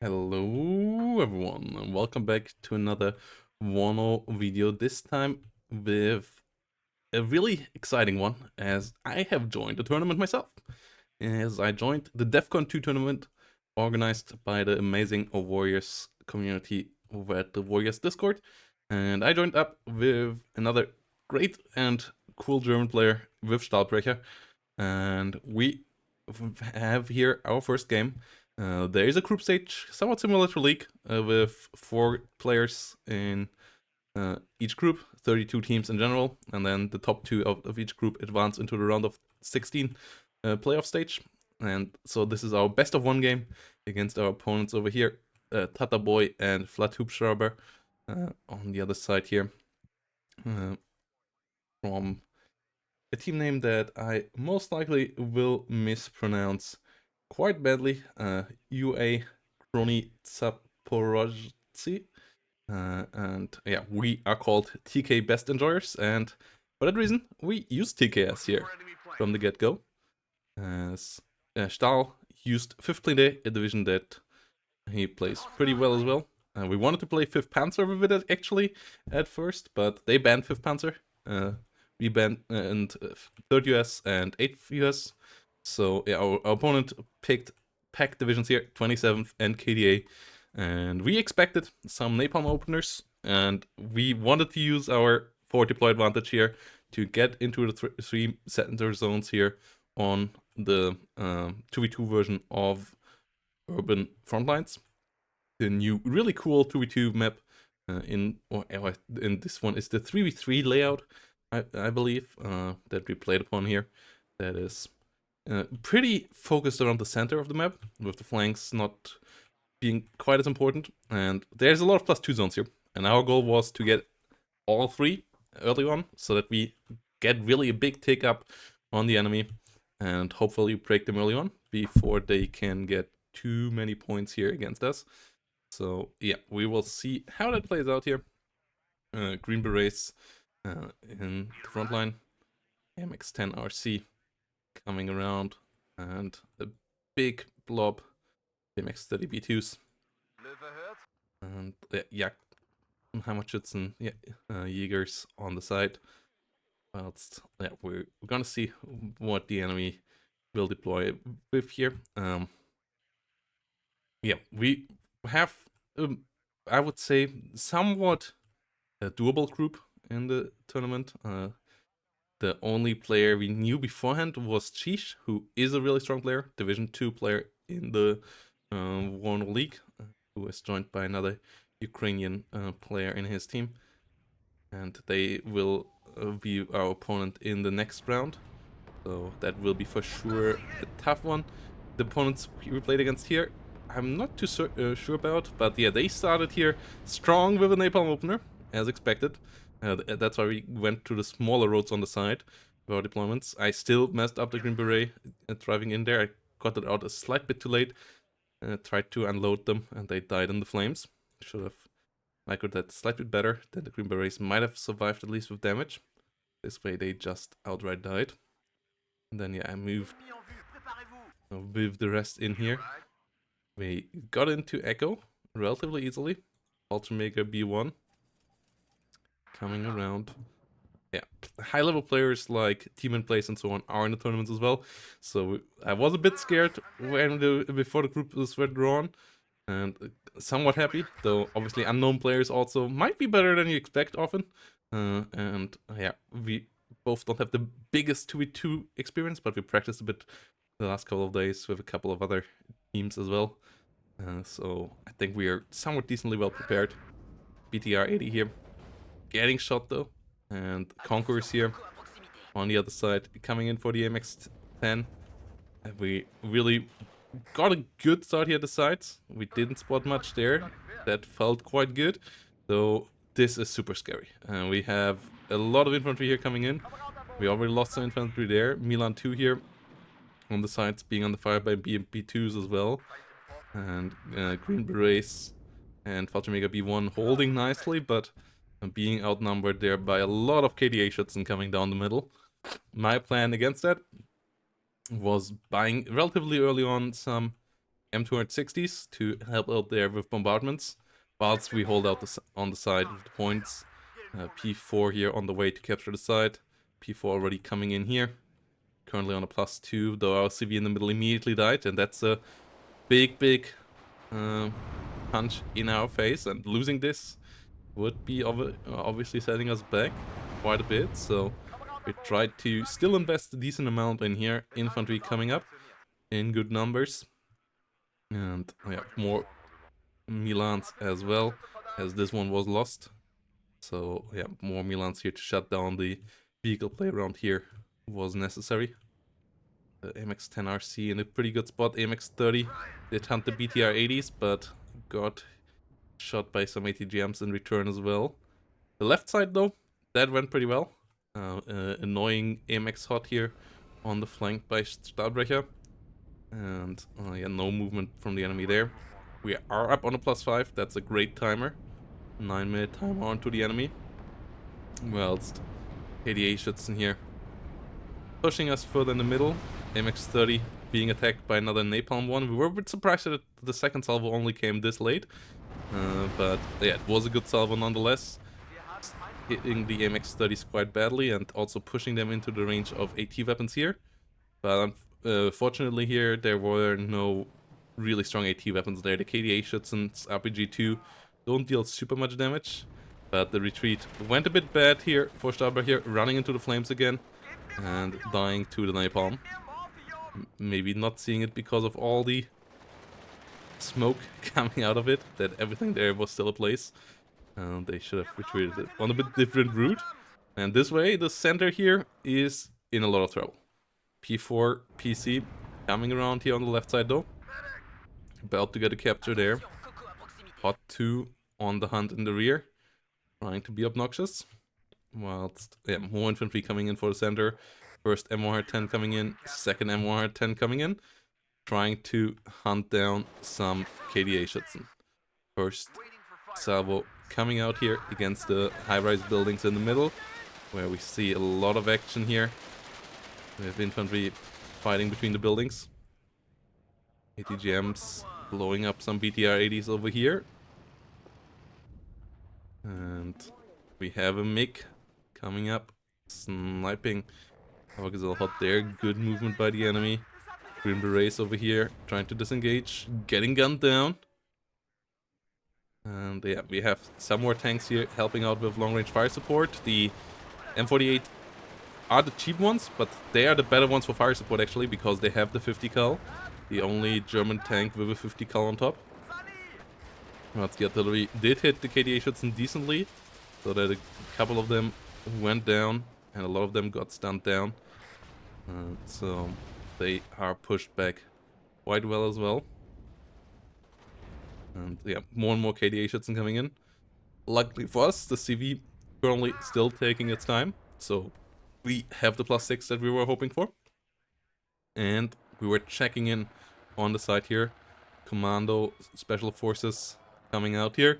Hello everyone, and welcome back to another WARNO video, this time with a really exciting one, as I have joined a tournament myself. As I joined the Defcon 2 tournament, organized by the amazing Warriors community over at the Warriors Discord, and I joined up with another great and cool German player with Stahlbrecher, and we have here our first game. There is a group stage, somewhat similar to League, with 4 players in each group, 32 teams in general, and then the top 2 of each group advance into the round of 16 playoff stage. And so this is our best of 1 game against our opponents over here, Tata Boy and Flat Hubschrauber on the other side here, from a team name that I most likely will mispronounce quite badly, UA Chorni Zaporozhtsi. And yeah, we are called TKbeSt enjoyers, and for that reason, we use TKS here from the get-go. As Stahl used 5th Plane, a division that he plays pretty well as well. We wanted to play 5th Panzer with it actually at first, but they banned 5th Panzer. We banned 3rd US and 8th US. So yeah, our opponent picked pack divisions here, 27th and KDA. And we expected some napalm openers, and we wanted to use our forward deploy advantage here to get into the 3 center zones here on the 2v2 version of Urban Frontlines. The new really cool 2v2 map in this one is the 3v3 layout, I believe, that we played upon here. That is pretty focused around the center of the map, with the flanks not being quite as important. And there's a lot of +2 zones here, and our goal was to get all 3 early on, so that we get really a big tick up on the enemy, and hopefully break them early on before they can get too many points here against us. So yeah, we will see how that plays out here. Green Berets in the front line, MX-10 RC coming around, and a big blob MX-30 B2s. And yeah, Hammerschützen, Jägers on the side. Whilst yeah, we're gonna see what the enemy will deploy with here. Yeah, we have, I would say, somewhat a doable group in the tournament. The only player we knew beforehand was Chish, who is a really strong player, Division 2 player in the WARNO League, who is joined by another Ukrainian player in his team. And they will be our opponent in the next round. So that will be for sure a tough one. The opponents we played against here, I'm not too sure about, but yeah, they started here strong with a napalm opener, as expected. That's why we went to the smaller roads on the side for our deployments. I still messed up the Green Beret driving in there. I got it out a slight bit too late. Tried to unload them, and they died in the flames. Should have microed that slightly better. Then the Green Berets might have survived at least with damage. This way they just outright died. And then yeah, I moved with the rest in here. We got into Echo relatively easily. Ultimaker B1 coming around. Yeah, high-level players like Team in Place and so on are in the tournaments as well. So I was a bit scared before the group were drawn, and somewhat happy. Though obviously unknown players also might be better than you expect often. And yeah, we both don't have the biggest 2v2 experience, but we practiced a bit the last couple of days with a couple of other teams as well. So I think we are somewhat decently well prepared. BTR 80 here, getting shot though, and Conquerors here on the other side coming in for the MX-10. We really got a good start here at the sides. We didn't spot much there. That felt quite good. So this is super scary. We have a lot of infantry here coming in. We already lost some infantry there. Milan 2 here on the sides being under fire by B2s as well. And Green Berets and Fallschirmjäger B1 holding nicely, but being outnumbered there by a lot of KDA Schützen coming down the middle. My plan against that was buying relatively early on some M260s to help out there with bombardments, whilst we hold out on the side with the points. P4 here on the way to capture the side. P4 already coming in here. Currently on a +2, though our CV in the middle immediately died, and that's a big punch in our face, and losing this would be obviously setting us back quite a bit, so we tried to still invest a decent amount in here. Infantry coming up in good numbers, and yeah, more Milans as well, as this one was lost. So yeah, more Milans here to shut down the vehicle play around here was necessary. The AMX-10 RC in a pretty good spot. AMX-30 did hunt the BTR-80s, but got shot by some ATGMs in return as well. The left side though, that went pretty well. Annoying AMX hot here on the flank by Stahlbrecher. And yeah, no movement from the enemy there. We are up on a +5, that's a great timer. 9-minute timer onto the enemy. Whilst KDA-Schützen here pushing us further in the middle. AMX-30 being attacked by another Napalm one. We were a bit surprised that the second salvo only came this late. But yeah, it was a good salvo nonetheless. Hitting the AMX-30s quite badly and also pushing them into the range of AT weapons here. But fortunately here, there were no really strong AT weapons there. The KDA-Schützen's RPG-2 don't deal super much damage. But the retreat went a bit bad here for Stahlbrecher here, running into the flames again and dying to the napalm. Maybe not seeing it because of all the smoke coming out of it, that everything there was still a place. They should have retreated it on a bit different route. And this way, the center here is in a lot of trouble. P4 PC coming around here on the left side though. About to get a capture there. Hot 2 on the hunt in the rear, trying to be obnoxious. Whilst, yeah, more infantry coming in for the center. First M110 coming in, second M110 coming in. Trying to hunt down some KDA-Schützen. First salvo coming out here against the high-rise buildings in the middle, where we see a lot of action here. We have infantry fighting between the buildings. ATGMs blowing up some BTR-80s over here. And we have a MiG coming up, sniping our Gazelle hot there. Good movement by the enemy. Green Berets over here, trying to disengage, getting gunned down. And yeah, we have some more tanks here helping out with long-range fire support. The M48 are the cheap ones, but they are the better ones for fire support actually, because they have the 50 cal. The only German tank with a 50 cal on top. But the artillery did hit the KDA-Schützen decently, so that a couple of them went down and a lot of them got stunned down. So they are pushed back quite well as well. And yeah, more and more KDA-Schützen coming in. Luckily for us, the CV currently still taking its time, so we have the +6 that we were hoping for. And we were checking in on the side here. Commando Special Forces coming out here,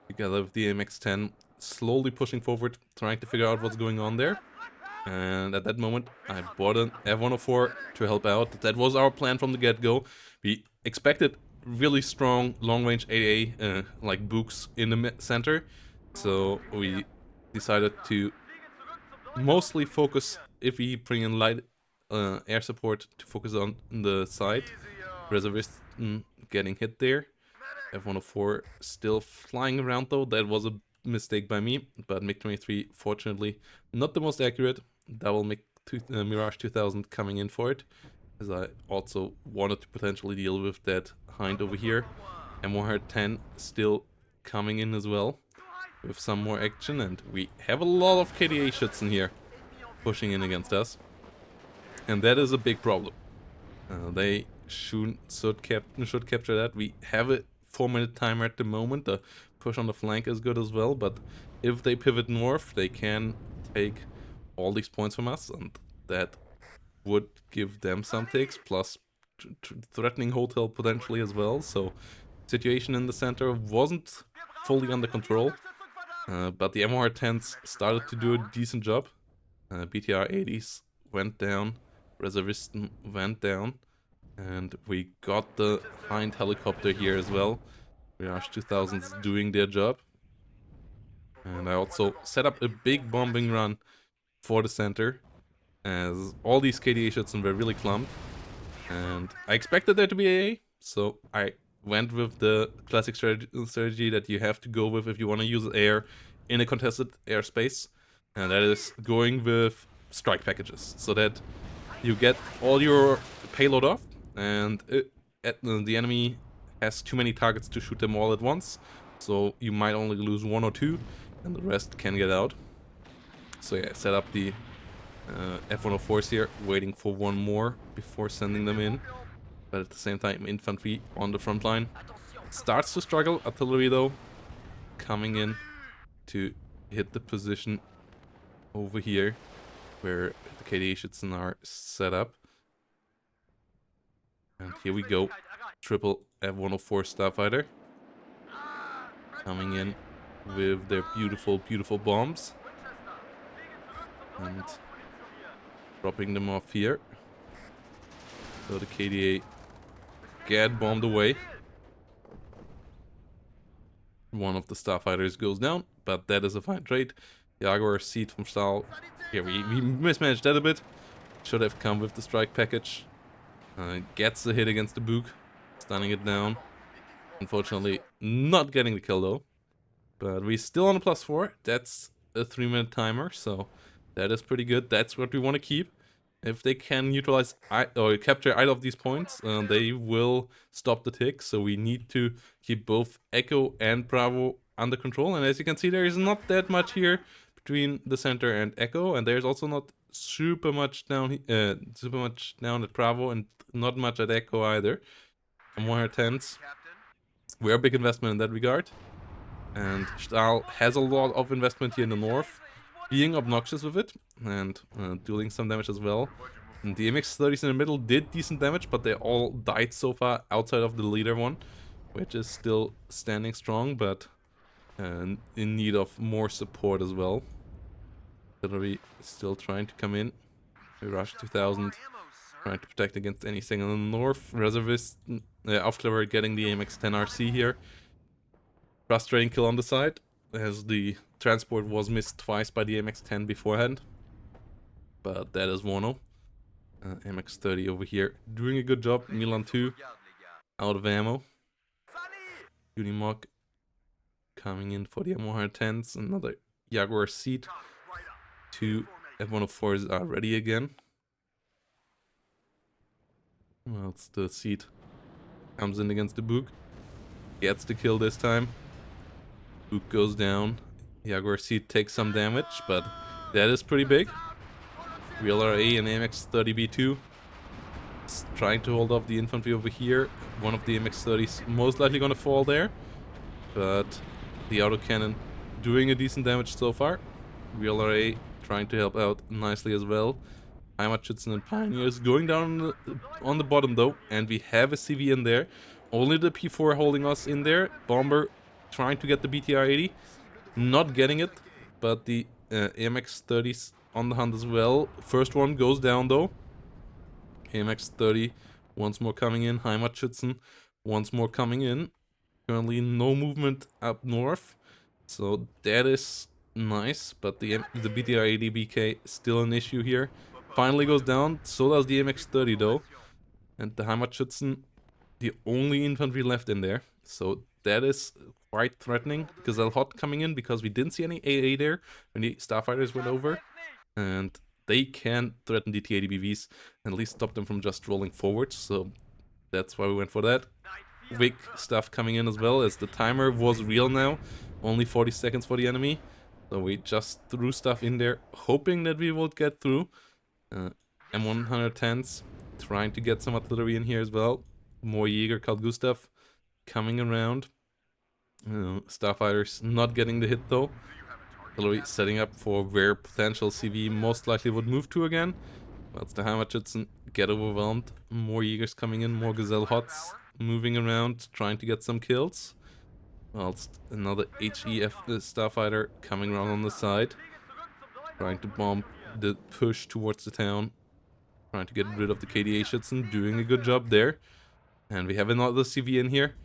together with the MX-10, slowly pushing forward, trying to figure out what's going on there. And at that moment, I bought an F-104 to help out. That was our plan from the get-go. We expected really strong long-range AA, like Books in the center. So we decided to mostly focus, if we bring in light air support, to focus on the side. Reservists getting hit there. F-104 still flying around though. That was a mistake by me, but MiG-23 fortunately not the most accurate. Double Mirage 2000 coming in for it, as I also wanted to potentially deal with that hind over here. M110 still coming in as well with some more action, and we have a lot of KDA-Schützen here pushing in against us, and that is a big problem. They should capture that. We have a 4-minute timer at the moment. The push on the flank is good as well, but if they pivot north, they can take all these points from us, and that would give them some takes, plus threatening hotel potentially as well. So situation in the center wasn't fully under control, but the MR10s started to do a decent job. BTR 80s went down, Reservisten went down, And we got the Hind helicopter here as well. Mirage 2000's doing their job. And I also set up a big bombing run for the center, as all these KDA Schützen were really clumped. And I expected there to be AA, so I went with the classic strategy that you have to go with if you want to use air in a contested airspace. And that is going with strike packages, so that you get all your payload off, and the enemy has too many targets to shoot them all at once, so you might only lose 1 or 2, and the rest can get out. So yeah, set up the F-104s here, waiting for one more before sending them in. But at the same time, infantry on the front line starts to struggle. Artillery, though, coming in to hit the position over here where the KDA Schützen are set up. And here we go. Triple F-104 Starfighter coming in with their beautiful, beautiful bombs. And dropping them off here. So the KDA get bombed away. One of the Starfighters goes down, but that is a fine trade. Jaguar seat from Stahl. Here we mismanaged that a bit. Should have come with the strike package. Gets the hit against the Buk, stunning it down. Unfortunately, not getting the kill though. But we're still on a +4. That's a 3-minute timer, so that is pretty good. That's what we want to keep. If they can neutralize or capture either of these points, they will stop the tick. So we need to keep both Echo and Bravo under control. And as you can see, there is not that much here between the center and Echo, and there's also not super much down at Bravo, and not much at Echo either. More 10s. We're a big investment in that regard. And Stahl has a lot of investment here in the north, being obnoxious with it, and dealing some damage as well. And the MX-30s in the middle did decent damage, but they all died so far outside of the leader one, which is still standing strong, but in need of more support as well. Artillery still trying to come in. Mirage 2000 trying to protect against anything in the north. Reservist Aufklärer getting the MX-10 RC here. Frustrating kill on the side, as the transport was missed twice by the MX-10 beforehand. But that is WARNO. MX-30 over here doing a good job. Milan 2 out of ammo. Unimog coming in for the M110s. Another Jaguar seat. 2 F-104s are ready again. Well, it's the seat. Comes in against the Buk. Gets the kill this time. Buk goes down. Jaguar seat takes some damage, but that is pretty big. Real RA and MX-30B2 trying to hold off the infantry over here. One of the MX-30s most likely gonna fall there, but the autocannon doing a decent damage so far. Real RA trying to help out nicely as well. Heimatschützen and Pioneers going down on the bottom though, and we have a CV in there. Only the P4 holding us in there. Bomber trying to get the BTR-80, not getting it, but the AMX-30s on the hunt as well. First one goes down though. AMX-30 once more coming in. Heimatschützen once more coming in. Currently no movement up north, so that is nice, but the BTR-80 BK still an issue here. Finally goes down, so does the MX-30 though. And the Heimatschützen, the only infantry left in there. So that is quite threatening. Gazelle Hot coming in because we didn't see any AA there when the Starfighters went over. And they can threaten the T-80 BVs and at least stop them from just rolling forward. So that's why we went for that. Big stuff coming in as well, as the timer was real now. Only 40 seconds for the enemy. So we just threw stuff in there, hoping that we would get through. M110s trying to get some artillery in here as well. More Jäger, Carl Gustav coming around. Starfighters not getting the hit though. Artillery setting up for where potential CV most likely would move to again. Whilst the Heimatschützen get overwhelmed. More Jägers coming in, more Gazelle Hots moving around, trying to get some kills. Whilst another HEF Starfighter coming around on the side, trying to bomb the push towards the town, trying to get rid of the KDA shits and doing a good job there. And we have another CV in here.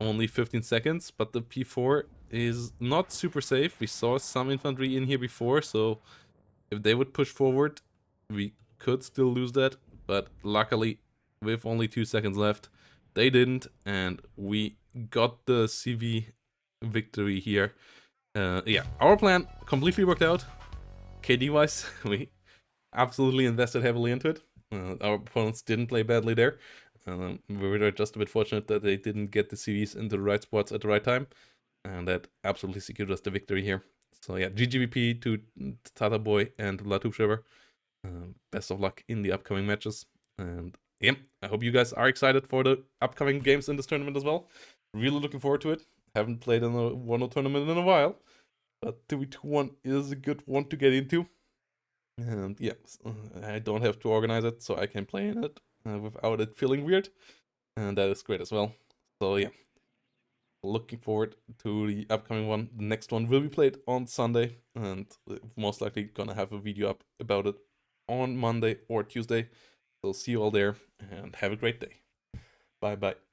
Only 15 seconds, but the P4 is not super safe. We saw some infantry in here before, so if they would push forward, we could still lose that. But luckily, with only 2 seconds left, they didn't, and we got the CV victory here. Yeah, our plan completely worked out. KD-wise, we absolutely invested heavily into it. Our opponents didn't play badly there. We were just a bit fortunate that they didn't get the CVs into the right spots at the right time, and that absolutely secured us the victory here. So yeah, GGVP to Tata Boy and Latubshever. Best of luck in the upcoming matches, and yeah, I hope you guys are excited for the upcoming games in this tournament as well. Really looking forward to it. Haven't played in a WARNO tournament in a while, but 2v21 is a good one to get into. And yeah, I don't have to organize it, so I can play in it without it feeling weird, and that is great as well. So yeah, looking forward to the upcoming one. The next one will be played on Sunday, and most likely gonna have a video up about it on Monday or Tuesday. So see you all there, and have a great day. Bye bye.